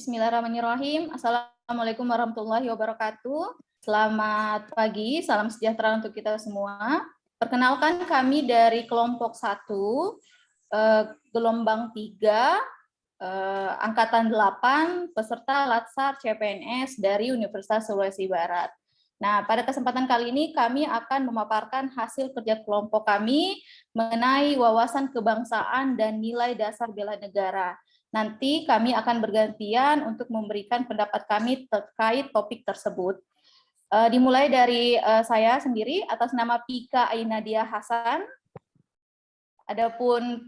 Bismillahirrahmanirrahim. Assalamualaikum warahmatullahi wabarakatuh. Selamat pagi, salam sejahtera untuk kita semua. Perkenalkan kami dari kelompok 1, gelombang 3, angkatan 8, peserta Latsar CPNS dari Universitas Sulawesi Barat. Nah, pada kesempatan kali ini kami akan memaparkan hasil kerja kelompok kami mengenai wawasan kebangsaan dan nilai dasar bela negara. Nanti kami akan bergantian untuk memberikan pendapat kami terkait topik tersebut. Dimulai dari saya sendiri atas nama Pika Ainadia Hasan. Adapun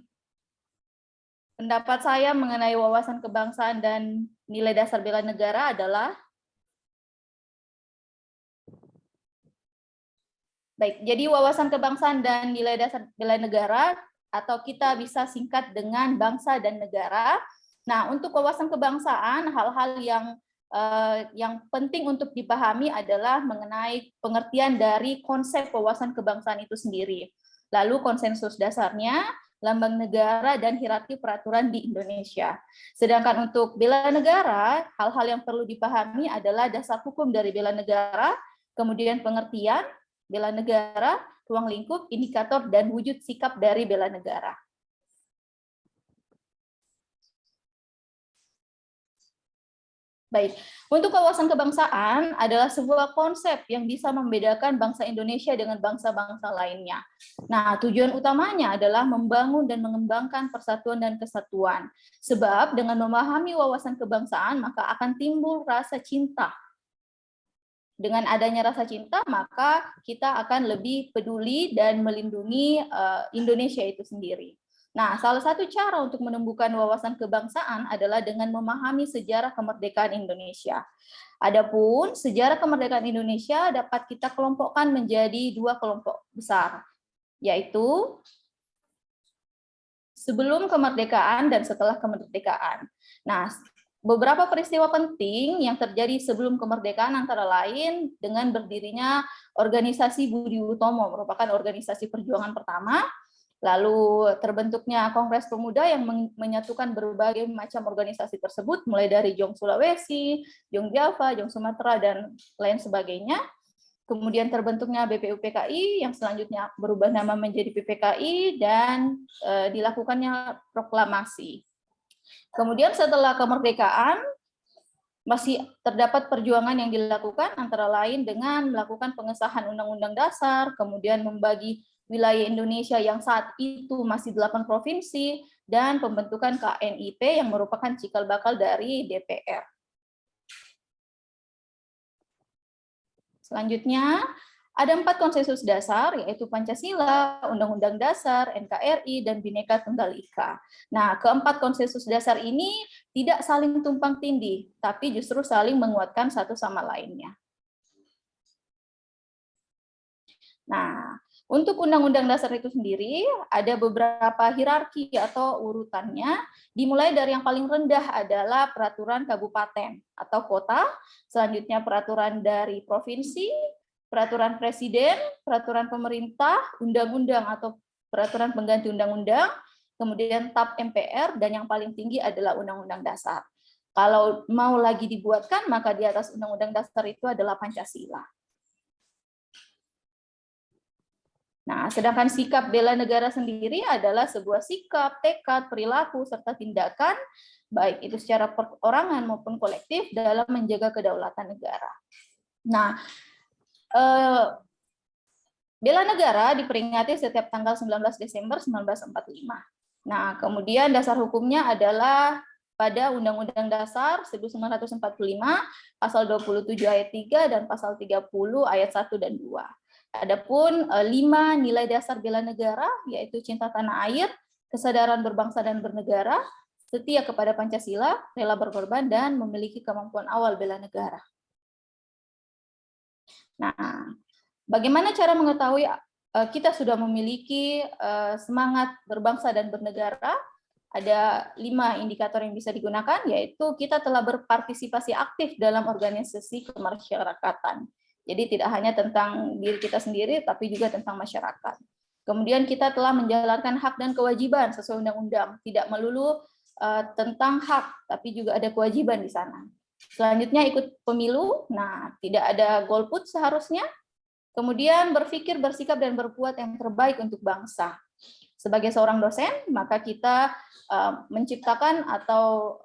pendapat saya mengenai wawasan kebangsaan dan nilai dasar bela negara adalah baik, jadi wawasan kebangsaan dan nilai dasar bela negara atau kita bisa singkat dengan bangsa dan negara. Nah, untuk wawasan kebangsaan, hal-hal yang penting untuk dipahami adalah mengenai pengertian dari konsep wawasan kebangsaan itu sendiri. Lalu konsensus dasarnya, lambang negara, dan hierarki peraturan di Indonesia. Sedangkan untuk bela negara, hal-hal yang perlu dipahami adalah dasar hukum dari bela negara, kemudian pengertian bela negara, ruang lingkup, indikator, dan wujud sikap dari bela negara. Baik, untuk wawasan kebangsaan adalah sebuah konsep yang bisa membedakan bangsa Indonesia dengan bangsa-bangsa lainnya. Nah, tujuan utamanya adalah membangun dan mengembangkan persatuan dan kesatuan. Sebab dengan memahami wawasan kebangsaan, maka akan timbul rasa cinta. Dengan adanya rasa cinta, maka kita akan lebih peduli dan melindungi Indonesia itu sendiri. Nah, salah satu cara untuk menumbuhkan wawasan kebangsaan adalah dengan memahami sejarah kemerdekaan Indonesia. Adapun sejarah kemerdekaan Indonesia dapat kita kelompokkan menjadi 2 kelompok besar, yaitu sebelum kemerdekaan dan setelah kemerdekaan. Nah, beberapa peristiwa penting yang terjadi sebelum kemerdekaan antara lain dengan berdirinya organisasi Budi Utomo, merupakan organisasi perjuangan pertama. Lalu terbentuknya Kongres Pemuda yang menyatukan berbagai macam organisasi tersebut, mulai dari Jong Sulawesi, Jong Java, Jong Sumatera, dan lain sebagainya. Kemudian terbentuknya BPUPKI yang selanjutnya berubah nama menjadi PPKI dan dilakukannya proklamasi. Kemudian setelah kemerdekaan, masih terdapat perjuangan yang dilakukan antara lain dengan melakukan pengesahan Undang-Undang Dasar, kemudian membagi wilayah Indonesia yang saat itu masih 8 provinsi, dan pembentukan KNIP yang merupakan cikal bakal dari DPR. Selanjutnya, ada 4 konsensus dasar, yaitu Pancasila, Undang-Undang Dasar, NKRI, dan Bhinneka Tunggal Ika. Nah, keempat konsensus dasar ini tidak saling tumpang tindih, tapi justru saling menguatkan satu sama lainnya. Nah, untuk Undang-Undang Dasar itu sendiri, ada beberapa hierarki atau urutannya, dimulai dari yang paling rendah adalah peraturan kabupaten atau kota, selanjutnya peraturan dari provinsi, peraturan presiden, peraturan pemerintah, undang-undang atau peraturan pengganti undang-undang, kemudian TAP MPR, dan yang paling tinggi adalah Undang-Undang Dasar. Kalau mau lagi dibuatkan, maka di atas Undang-Undang Dasar itu adalah Pancasila. Nah, sedangkan sikap bela negara sendiri adalah sebuah sikap, tekad, perilaku, serta tindakan, baik itu secara perorangan maupun kolektif dalam menjaga kedaulatan negara. Nah, bela negara diperingati setiap tanggal 19 Desember 1945. Nah, kemudian dasar hukumnya adalah pada Undang-Undang Dasar 1945, pasal 27 ayat 3 dan pasal 30 ayat 1 dan 2. Adapun 5 nilai dasar bela negara, yaitu cinta tanah air, kesadaran berbangsa dan bernegara, setia kepada Pancasila, rela berkorban, dan memiliki kemampuan awal bela negara. Nah, bagaimana cara mengetahui kita sudah memiliki semangat berbangsa dan bernegara? Ada 5 indikator yang bisa digunakan, yaitu kita telah berpartisipasi aktif dalam organisasi kemasyarakatan. Jadi tidak hanya tentang diri kita sendiri, tapi juga tentang masyarakat. Kemudian kita telah menjalankan hak dan kewajiban sesuai undang-undang, tidak melulu tentang hak, tapi juga ada kewajiban di sana. Selanjutnya ikut pemilu, nah tidak ada golput seharusnya. Kemudian berpikir, bersikap, dan berbuat yang terbaik untuk bangsa. Sebagai seorang dosen, maka kita menciptakan atau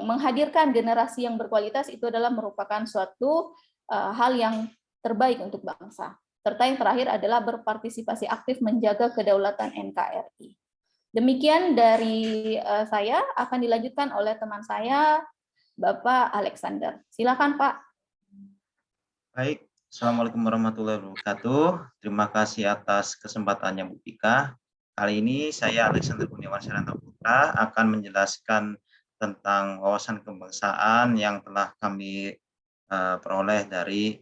menghadirkan generasi yang berkualitas itu adalah merupakan suatu hal yang terbaik untuk bangsa. Serta yang terakhir adalah berpartisipasi aktif menjaga kedaulatan NKRI. Demikian dari saya, akan dilanjutkan oleh teman saya, Bapak Alexander. Silakan, Pak. Baik, Assalamualaikum warahmatullahi wabarakatuh. Terima kasih atas kesempatannya Bu Tika. Kali ini saya Alexander Kurniawan Syaranto Putra akan menjelaskan tentang wawasan kebangsaan yang telah kami peroleh dari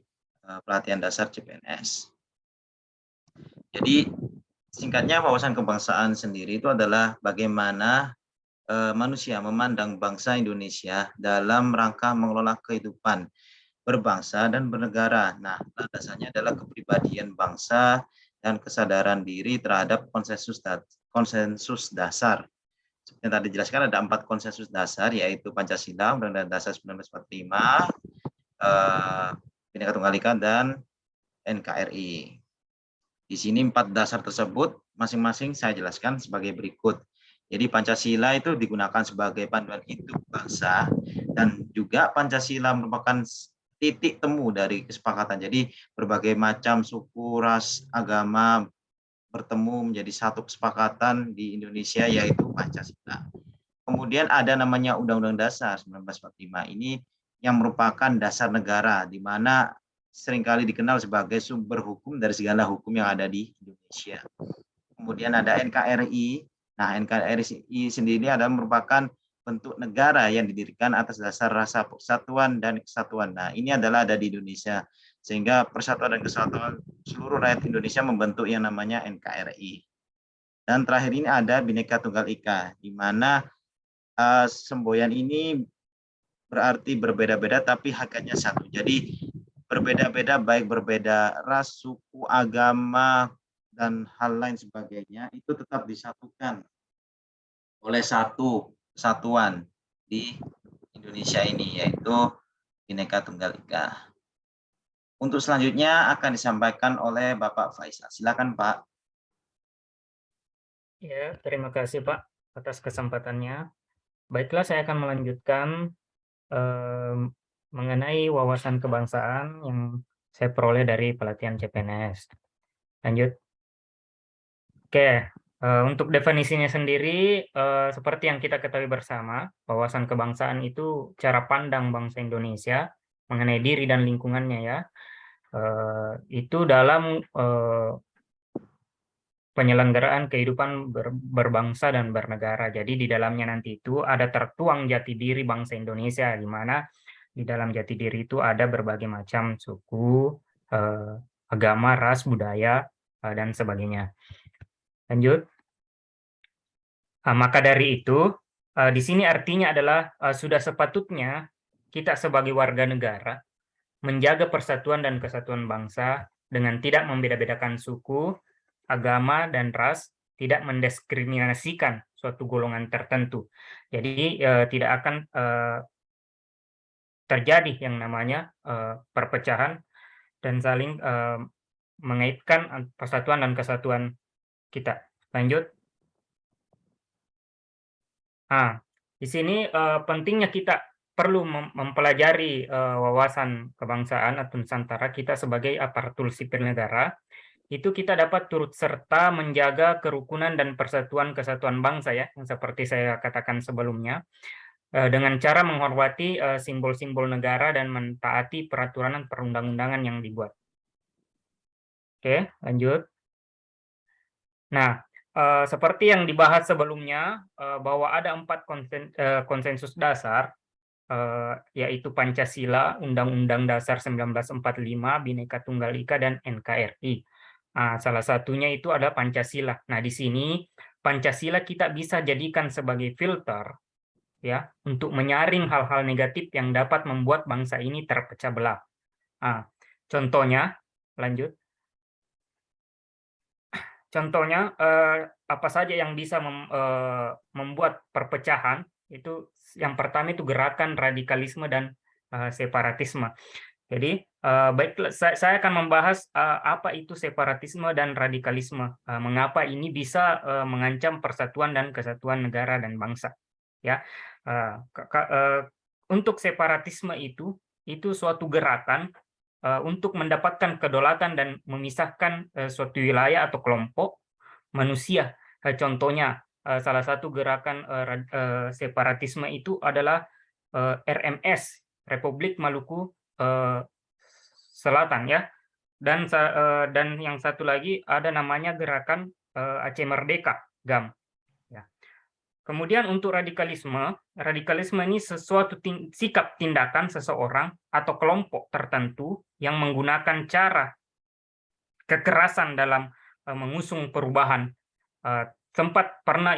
pelatihan dasar CPNS. Jadi singkatnya wawasan kebangsaan sendiri itu adalah bagaimana manusia memandang bangsa Indonesia dalam rangka mengelola kehidupan berbangsa dan bernegara. Nah, landasannya adalah kepribadian bangsa dan kesadaran diri terhadap konsensus dasar. Seperti yang tadi dijelaskan, ada 4 konsensus dasar, yaitu Pancasila, Undang-Undang Dasar 1945, Bhinneka Tunggal Ika, dan NKRI. Di sini 4 dasar tersebut masing-masing saya jelaskan sebagai berikut. Jadi Pancasila itu digunakan sebagai panduan hidup bangsa, dan juga Pancasila merupakan titik temu dari kesepakatan. Jadi berbagai macam suku, ras, agama bertemu menjadi satu kesepakatan di Indonesia, yaitu Pancasila. Kemudian ada namanya Undang-Undang Dasar 1945. Ini yang merupakan dasar negara, di mana seringkali dikenal sebagai sumber hukum dari segala hukum yang ada di Indonesia. Kemudian ada NKRI. Nah, NKRI sendiri adalah merupakan bentuk negara yang didirikan atas dasar rasa persatuan dan kesatuan. Nah, ini adalah ada di Indonesia, sehingga persatuan dan kesatuan seluruh rakyat Indonesia membentuk yang namanya NKRI. Dan terakhir ini ada Bhinneka Tunggal Ika, di mana semboyan ini berarti berbeda-beda tapi hakikatnya satu. Jadi berbeda-beda, baik berbeda ras, suku, agama, dan hal lain sebagainya, itu tetap disatukan oleh satu kesatuan di Indonesia ini, yaitu Bhinneka Tunggal Ika. Untuk selanjutnya akan disampaikan oleh Bapak Faisal. Silakan, Pak. Ya, terima kasih Pak atas kesempatannya. Baiklah, saya akan melanjutkan mengenai wawasan kebangsaan yang saya peroleh dari pelatihan CPNS. Lanjut. Oke, untuk definisinya sendiri, seperti yang kita ketahui bersama, wawasan kebangsaan itu cara pandang bangsa Indonesia mengenai diri dan lingkungannya, ya. Itu dalam penyelenggaraan kehidupan berbangsa dan bernegara. Jadi di dalamnya nanti itu ada tertuang jati diri bangsa Indonesia, di mana di dalam jati diri itu ada berbagai macam suku, agama, ras, budaya, dan sebagainya. Lanjut. Maka dari itu, di sini artinya adalah sudah sepatutnya kita sebagai warga negara menjaga persatuan dan kesatuan bangsa dengan tidak membeda-bedakan suku, agama, dan ras, tidak mendiskriminasikan suatu golongan tertentu. Jadi tidak akan terjadi yang namanya perpecahan dan saling mengaitkan persatuan dan kesatuan kita. Lanjut. Di sini pentingnya kita perlu mempelajari wawasan kebangsaan atau Nusantara kita sebagai aparatur sipil negara. Itu kita dapat turut serta menjaga kerukunan dan persatuan kesatuan bangsa, ya, yang seperti saya katakan sebelumnya, dengan cara menghormati simbol-simbol negara dan mentaati peraturan perundang-undangan yang dibuat. Oke, lanjut. Nah, seperti yang dibahas sebelumnya, bahwa ada 4 konsensus dasar, yaitu Pancasila, Undang-Undang Dasar 1945, Bhinneka Tunggal Ika, dan NKRI. Salah satunya itu adalah Pancasila. Nah, di sini Pancasila kita bisa jadikan sebagai filter, ya, untuk menyaring hal-hal negatif yang dapat membuat bangsa ini terpecah belah. Contohnya, lanjut. contohnya apa saja yang bisa membuat perpecahan itu, yang pertama itu gerakan radikalisme dan separatisme. Jadi baiklah, saya akan membahas apa itu separatisme dan radikalisme, mengapa ini bisa mengancam persatuan dan kesatuan negara dan bangsa. Ya, untuk separatisme itu suatu gerakan untuk mendapatkan kedaulatan dan memisahkan suatu wilayah atau kelompok manusia. Contohnya, salah satu gerakan separatisme itu adalah RMS, Republik Maluku Selatan, ya. Dan yang satu lagi ada namanya gerakan Aceh Merdeka, GAM. Ya. Kemudian untuk radikalisme ini sesuatu sikap tindakan seseorang atau kelompok tertentu yang menggunakan cara kekerasan dalam mengusung perubahan. Sempat pernah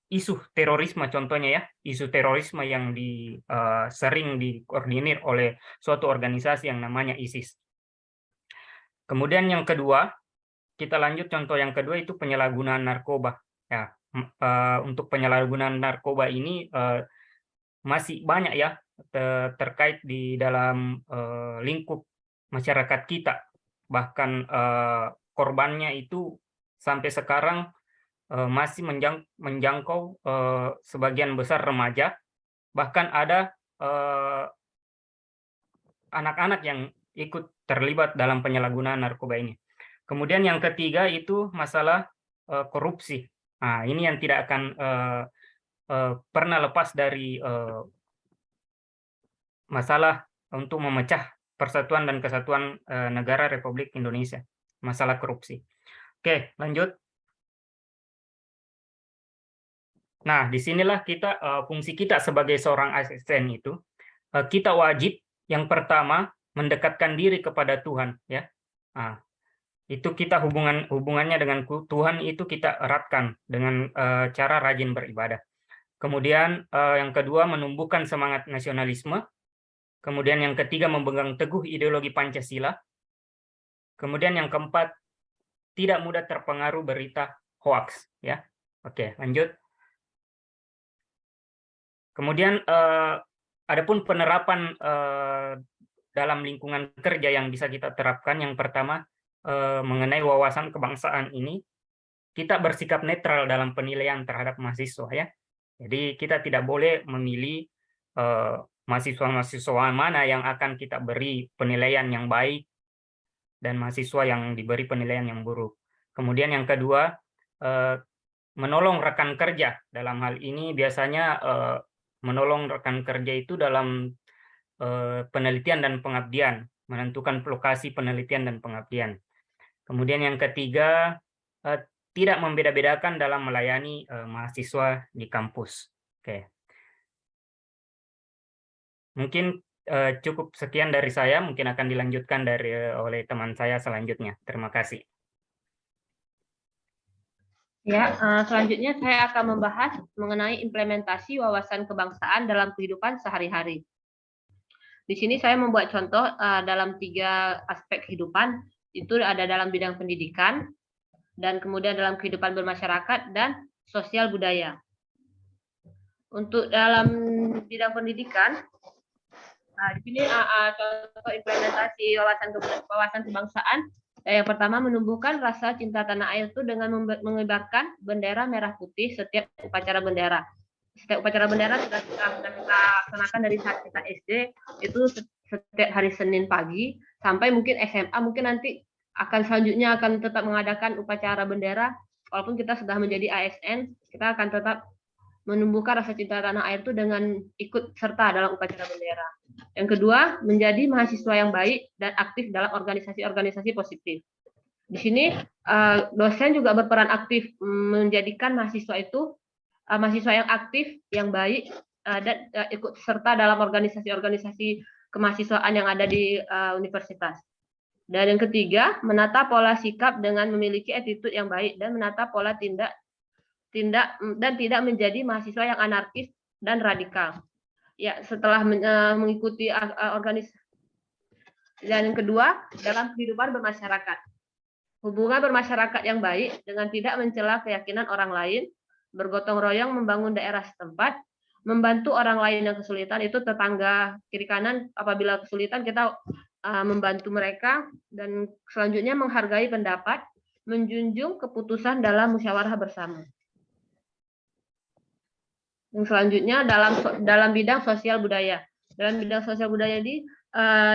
isu terorisme, contohnya ya, isu terorisme yang sering dikoordinir oleh suatu organisasi yang namanya ISIS. Kemudian yang kedua, kita lanjut contoh yang kedua itu penyalahgunaan narkoba. Ya, untuk penyalahgunaan narkoba ini masih banyak ya terkait di dalam lingkup masyarakat kita. Bahkan korbannya itu sampai sekarang masih menjangkau sebagian besar remaja, bahkan ada anak-anak yang ikut terlibat dalam penyalahgunaan narkoba ini. Kemudian yang ketiga itu masalah korupsi. Nah, ini yang tidak akan pernah lepas dari masalah untuk memecah persatuan dan kesatuan negara Republik Indonesia, masalah korupsi. Oke, lanjut. Nah, disinilah fungsi kita sebagai seorang ASN itu, kita wajib yang pertama mendekatkan diri kepada Tuhan, ya. Nah, itu kita hubungannya dengan Tuhan itu kita eratkan dengan cara rajin beribadah. Kemudian yang kedua menumbuhkan semangat nasionalisme. Kemudian yang ketiga memegang teguh ideologi Pancasila. Kemudian yang keempat tidak mudah terpengaruh berita hoax, ya. Oke, lanjut. Kemudian adapun penerapan dalam lingkungan kerja yang bisa kita terapkan, yang pertama mengenai wawasan kebangsaan ini, kita bersikap netral dalam penilaian terhadap mahasiswa, ya. Jadi kita tidak boleh memilih mahasiswa-mahasiswa mana yang akan kita beri penilaian yang baik dan mahasiswa yang diberi penilaian yang buruk. Kemudian yang kedua, menolong rekan kerja. Dalam hal ini biasanya menolong rekan kerja itu dalam penelitian dan pengabdian, menentukan lokasi penelitian dan pengabdian. Kemudian yang ketiga, tidak membeda-bedakan dalam melayani mahasiswa di kampus. Oke. Mungkin cukup sekian dari saya, mungkin akan dilanjutkan oleh teman saya selanjutnya. Terima kasih. Ya, selanjutnya saya akan membahas mengenai implementasi wawasan kebangsaan dalam kehidupan sehari-hari. Di sini saya membuat contoh dalam 3 aspek kehidupan, itu ada dalam bidang pendidikan, dan kemudian dalam kehidupan bermasyarakat, dan sosial budaya. Untuk dalam bidang pendidikan, di sini contoh implementasi wawasan kebangsaan. Yang pertama, menumbuhkan rasa cinta tanah air itu dengan mengibarkan bendera merah putih setiap upacara bendera. Setiap upacara bendera sudah kita laksanakan dari saat kita SD, itu setiap hari Senin pagi, sampai mungkin SMA, mungkin nanti selanjutnya akan tetap mengadakan upacara bendera. Walaupun kita sudah menjadi ASN, kita akan tetap menumbuhkan rasa cinta tanah air itu dengan ikut serta dalam upacara bendera. Yang kedua, menjadi mahasiswa yang baik dan aktif dalam organisasi-organisasi positif. Di sini dosen juga berperan aktif menjadikan mahasiswa itu mahasiswa yang aktif, yang baik, dan ikut serta dalam organisasi-organisasi kemahasiswaan yang ada di universitas. Dan yang ketiga, menata pola sikap dengan memiliki attitude yang baik dan menata pola tindak dan tidak menjadi mahasiswa yang anarkis dan radikal. Ya, setelah mengikuti organisasi. Dan yang kedua, dalam kehidupan bermasyarakat. hubungan bermasyarakat yang baik dengan tidak mencela keyakinan orang lain, bergotong royong membangun daerah setempat, membantu orang lain yang kesulitan, itu tetangga kiri kanan apabila kesulitan kita membantu mereka, dan selanjutnya menghargai pendapat, menjunjung keputusan dalam musyawarah bersama. Yang selanjutnya dalam bidang sosial budaya. Dalam bidang sosial budaya ini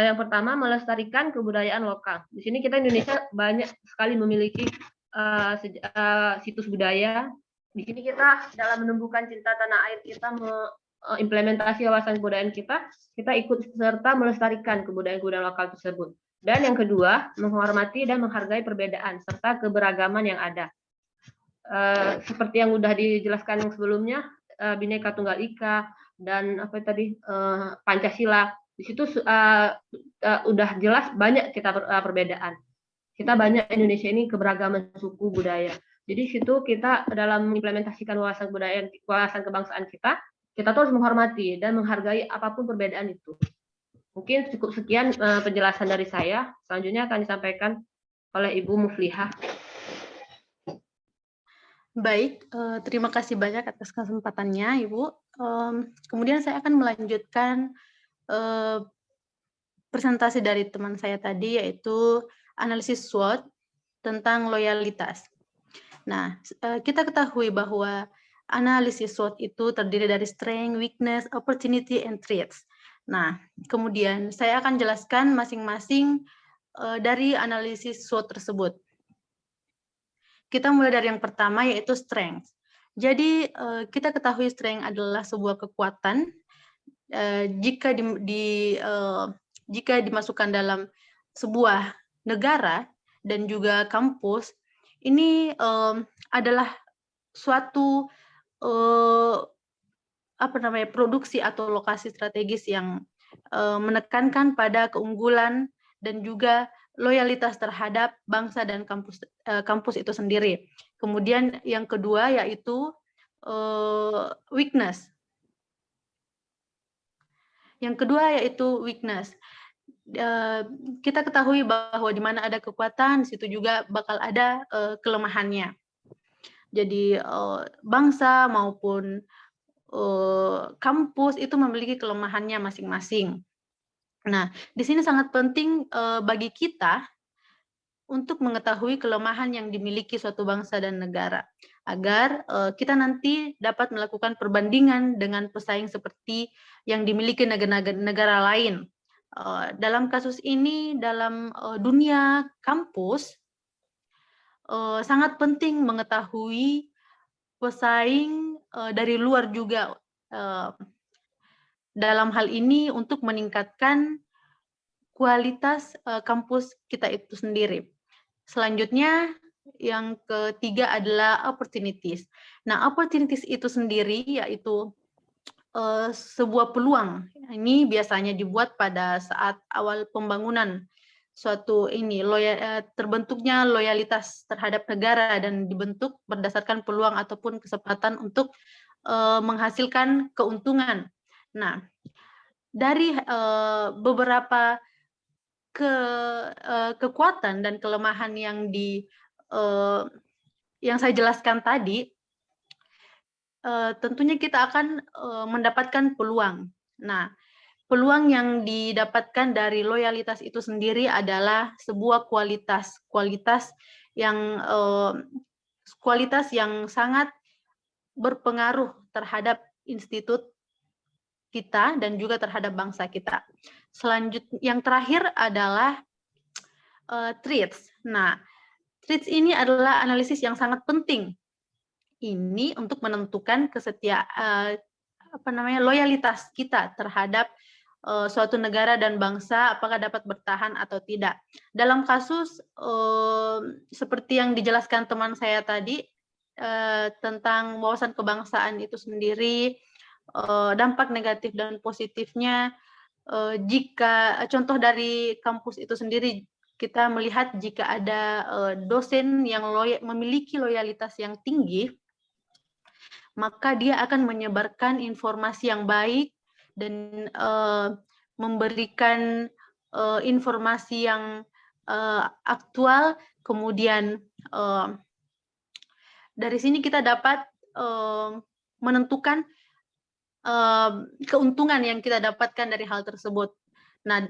yang pertama melestarikan kebudayaan lokal. Di sini kita Indonesia banyak sekali memiliki situs budaya. Di sini kita dalam menumbuhkan cinta tanah air kita implementasi wawasan kebudayaan kita ikut serta melestarikan kebudayaan lokal tersebut. Dan yang kedua, menghormati dan menghargai perbedaan serta keberagaman yang ada. Seperti yang sudah dijelaskan yang sebelumnya, Bhinneka Tunggal Ika dan Pancasila. Di situ udah jelas banyak kita perbedaan. Kita banyak Indonesia ini keberagaman suku budaya. Jadi situ kita dalam mengimplementasikan wawasan kebudayaan, wawasan kebangsaan kita harus menghormati dan menghargai apapun perbedaan itu. Mungkin cukup sekian penjelasan dari saya. Selanjutnya akan disampaikan oleh Ibu Muflihah. Baik, terima kasih banyak atas kesempatannya, Ibu. Kemudian saya akan melanjutkan presentasi dari teman saya tadi, yaitu analisis SWOT tentang loyalitas. Nah, kita ketahui bahwa analisis SWOT itu terdiri dari strength, weakness, opportunity, and threats. Nah, kemudian saya akan jelaskan masing-masing dari analisis SWOT tersebut. Kita mulai dari yang pertama, yaitu strength. Jadi, kita ketahui strength adalah sebuah kekuatan jika dimasukkan dalam sebuah negara dan juga kampus, ini adalah suatu produksi atau lokasi strategis yang menekankan pada keunggulan dan juga loyalitas terhadap bangsa dan kampus itu sendiri. Kemudian yang kedua yaitu weakness. Yang kedua yaitu weakness. Kita ketahui bahwa di mana ada kekuatan, di situ juga bakal ada kelemahannya. Jadi bangsa maupun kampus itu memiliki kelemahannya masing-masing. Nah, di sini sangat penting bagi kita untuk mengetahui kelemahan yang dimiliki suatu bangsa dan negara, agar kita nanti dapat melakukan perbandingan dengan pesaing seperti yang dimiliki negara lain. Dalam kasus ini, dalam dunia kampus, sangat penting mengetahui pesaing dari luar juga dalam hal ini untuk meningkatkan kualitas kampus kita itu sendiri. Selanjutnya, yang ketiga adalah opportunities. Nah, opportunities itu sendiri yaitu sebuah peluang. Ini biasanya dibuat pada saat awal pembangunan suatu terbentuknya loyalitas terhadap negara dan dibentuk berdasarkan peluang ataupun kesempatan untuk menghasilkan keuntungan. Nah, dari beberapa kekuatan dan kelemahan yang saya jelaskan tadi, tentunya kita akan mendapatkan peluang. Nah, peluang yang didapatkan dari loyalitas itu sendiri adalah sebuah kualitas yang sangat berpengaruh terhadap institut kita dan juga terhadap bangsa kita. Selanjutnya, yang terakhir adalah traits. Nah, traits ini adalah analisis yang sangat penting. Ini untuk menentukan loyalitas kita terhadap suatu negara dan bangsa, apakah dapat bertahan atau tidak. Dalam kasus seperti yang dijelaskan teman saya tadi tentang wawasan kebangsaan itu sendiri, dampak negatif dan positifnya, jika contoh dari kampus itu sendiri, kita melihat jika ada dosen yang memiliki loyalitas yang tinggi, maka dia akan menyebarkan informasi yang baik dan memberikan informasi yang aktual kemudian dari sini kita dapat menentukan keuntungan yang kita dapatkan dari hal tersebut. Nah,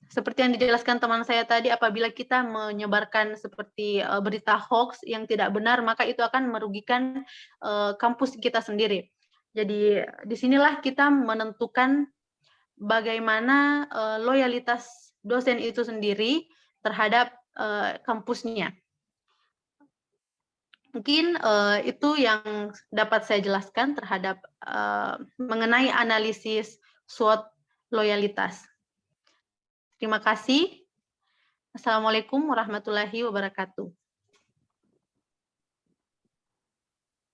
seperti yang dijelaskan teman saya tadi, apabila kita menyebarkan seperti berita hoax yang tidak benar, maka itu akan merugikan kampus kita sendiri. Jadi disinilah kita menentukan bagaimana loyalitas dosen itu sendiri terhadap kampusnya. Mungkin itu yang dapat saya jelaskan terhadap mengenai analisis SWOT loyalitas. Terima kasih. Assalamualaikum warahmatullahi wabarakatuh.